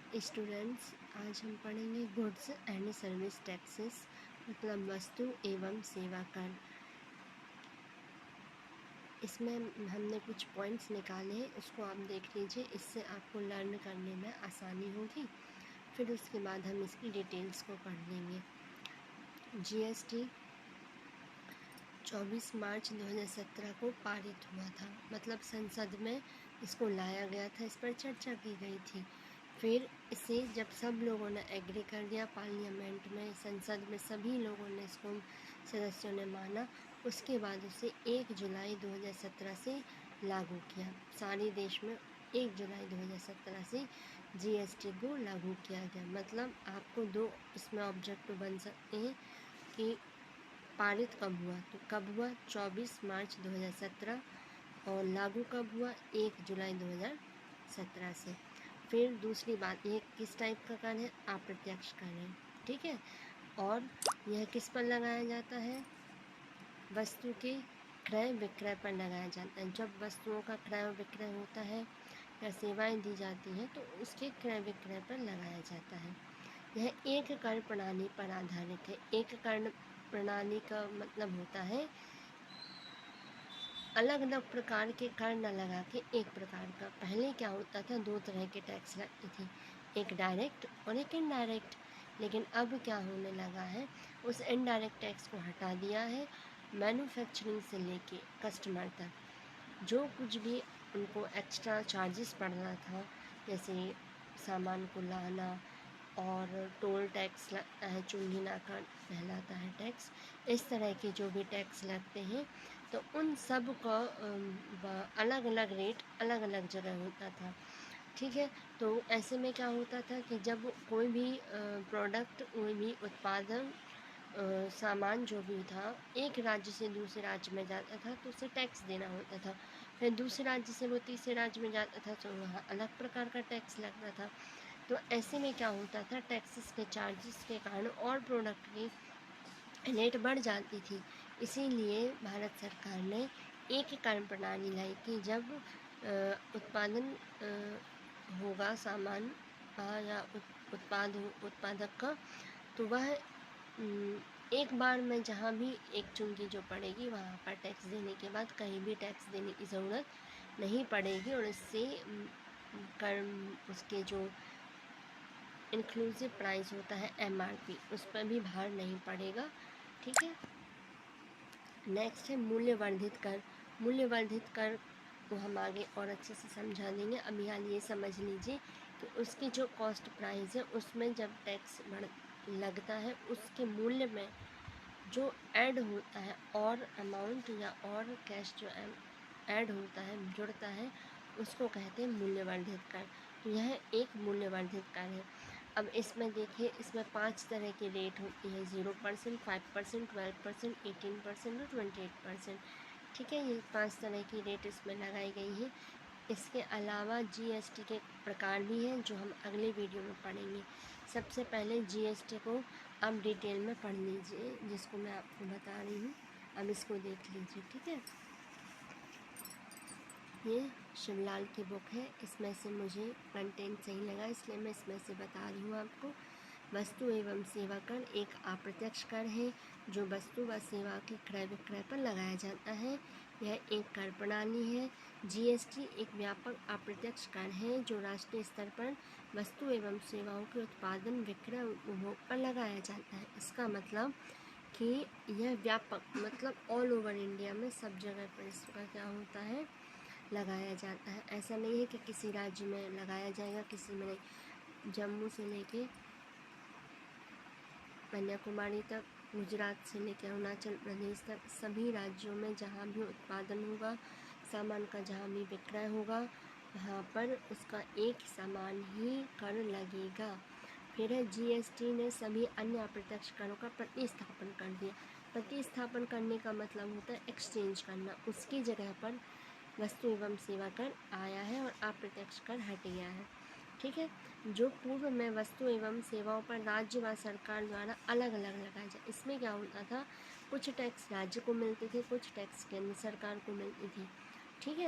Students, आज हम पढ़ेंगे गुड्स एंड सर्विस टैक्सेस, मतलब वस्तु एवं सेवा कर। इसमें हमने कुछ पॉइंट्स निकाले हैं, उसको आप देख लीजिए। इससे आपको लर्न करने में आसानी होगी। फिर उसके बाद हम इसकी डिटेल्स को पढ़ लेंगे। जीएसटी 24 मार्च 2017 को पारित हुआ था, मतलब संसद में इसको लाया गया था, इस पर चर्चा की गई थी। फिर इसे जब सब लोगों ने एग्री कर दिया, पार्लियामेंट में, संसद में सभी लोगों ने, इसको सदस्यों ने माना, उसके बाद उसे 1 जुलाई 2017 से लागू किया। सारे देश में 1 जुलाई 2017 से जीएसटी को लागू किया गया। मतलब आपको दो इसमें ऑब्जेक्टिव बन सकते हैं कि पारित कब हुआ, तो कब हुआ 24 मार्च 2017, और लागू कब हुआ 1 जुलाई 2017 से। फिर दूसरी बात, ये किस टाइप का कर है, अप्रत्यक्ष कर है, ठीक है। और यह किस पर लगाया जाता है, वस्तु के क्रय विक्रय पर लगाया जाता है। जब वस्तुओं का क्रय विक्रय होता है या सेवाएं दी जाती हैं तो उसके क्रय विक्रय पर लगाया जाता है। यह एक कर प्रणाली पर आधारित है। एक कर प्रणाली का मतलब होता है अलग अलग प्रकार के कर न लगा के एक प्रकार का। पहले क्या होता था, दो तरह के टैक्स लगते थे, एक डायरेक्ट और एक इनडायरेक्ट। लेकिन अब क्या होने लगा है, उस इनडायरेक्ट टैक्स को हटा दिया है। मैन्युफैक्चरिंग से लेके कस्टमर तक जो कुछ भी उनको एक्स्ट्रा चार्जेस पड़ रहा था, जैसे सामान को लाना, और टोल टैक्स लगता है, चुंगी नाका कहलाता है टैक्स, इस तरह के जो भी टैक्स लगते हैं, तो उन सब का अलग अलग रेट अलग अलग जगह होता था, ठीक है। तो ऐसे में क्या होता था कि जब कोई भी प्रोडक्ट, कोई भी उत्पादन सामान जो भी था एक राज्य से दूसरे राज्य में जाता था तो उसे टैक्स देना होता था। फिर दूसरे राज्य से वो तीसरे राज्य में जाता था तो वहाँ अलग प्रकार का टैक्स लगता था। तो ऐसे में क्या होता था, टैक्सेस के चार्जेस के कारण और प्रोडक्ट की रेट बढ़ जाती थी। इसीलिए भारत सरकार ने एक कर प्रणाली लाई कि जब उत्पादन होगा सामान का या उत्पादक का, तो वह एक बार में जहाँ भी एक चुंगी जो पड़ेगी वहाँ पर टैक्स देने के बाद कहीं भी टैक्स देने की ज़रूरत नहीं पड़ेगी, और इससे कर उसके जो इंक्लूसिव प्राइस होता है एमआरपी, उस पर भी भार नहीं पड़ेगा, ठीक है। नेक्स्ट है मूल्यवर्धित कर। मूल्यवर्धित कर को हम आगे और अच्छे से समझा देंगे। अभी हाल ये समझ लीजिए कि उसकी जो कॉस्ट प्राइस है उसमें जब टैक्स लगता है, उसके मूल्य में जो ऐड होता है और अमाउंट या और कैश जो ऐड होता है, जुड़ता है, उसको कहते हैं मूल्यवर्धित कर। तो यह एक मूल्यवर्धित कर है। अब इसमें देखिए, इसमें 5 तरह की रेट होती है, 0%, 5%, 12%, 18% और 28%, ठीक है। ये 5 तरह की रेट इसमें लगाई गई है। इसके अलावा जीएसटी के प्रकार भी हैं जो हम अगले वीडियो में पढ़ेंगे। सबसे पहले जीएसटी को आप डिटेल में पढ़ लीजिए, जिसको मैं आपको बता रही हूँ। अब इसको देख लीजिए, ठीक है। ये शिवलाल की बुक है, इसमें से मुझे कंटेंट सही लगा इसलिए मैं इसमें से बता रही हूँ आपको। वस्तु एवं सेवा कर एक अप्रत्यक्ष कर है जो वस्तु व सेवा के क्रय विक्रय पर लगाया जाता है। यह एक कर प्रणाली है। जीएसटी एक व्यापक अप्रत्यक्ष कर है जो राष्ट्रीय स्तर पर वस्तु एवं सेवाओं के उत्पादन, विक्रय, उपभोग पर लगाया जाता है। इसका मतलब कि यह व्यापक, मतलब ऑल ओवर इंडिया में सब जगह पर इसका क्या होता है, लगाया जाता है। ऐसा नहीं है कि किसी राज्य में लगाया जाएगा, किसी में नहीं। जम्मू से लेके कन्याकुमारी तक, गुजरात से लेकर अरुणाचल प्रदेश तक, सभी राज्यों में जहाँ भी उत्पादन होगा, सामान का जहाँ भी विक्रय होगा, वहाँ पर उसका एक समान ही कर लगेगा। फिर है जीएसटी ने सभी अन्य अप्रत्यक्ष करों का प्रतिस्थापन कर दिया। प्रतिस्थापन करने का मतलब होता है एक्सचेंज करना। उसकी जगह पर वस्तु एवं सेवा कर आया है और अप्रत्यक्ष कर हट गया है, ठीक है। जो पूर्व में वस्तु एवं सेवाओं पर राज्य व सरकार द्वारा अलग अलग लगाया जाए, इसमें क्या होता था, कुछ टैक्स राज्य को मिलते थे, कुछ टैक्स केंद्र सरकार को मिलती थी, ठीक है।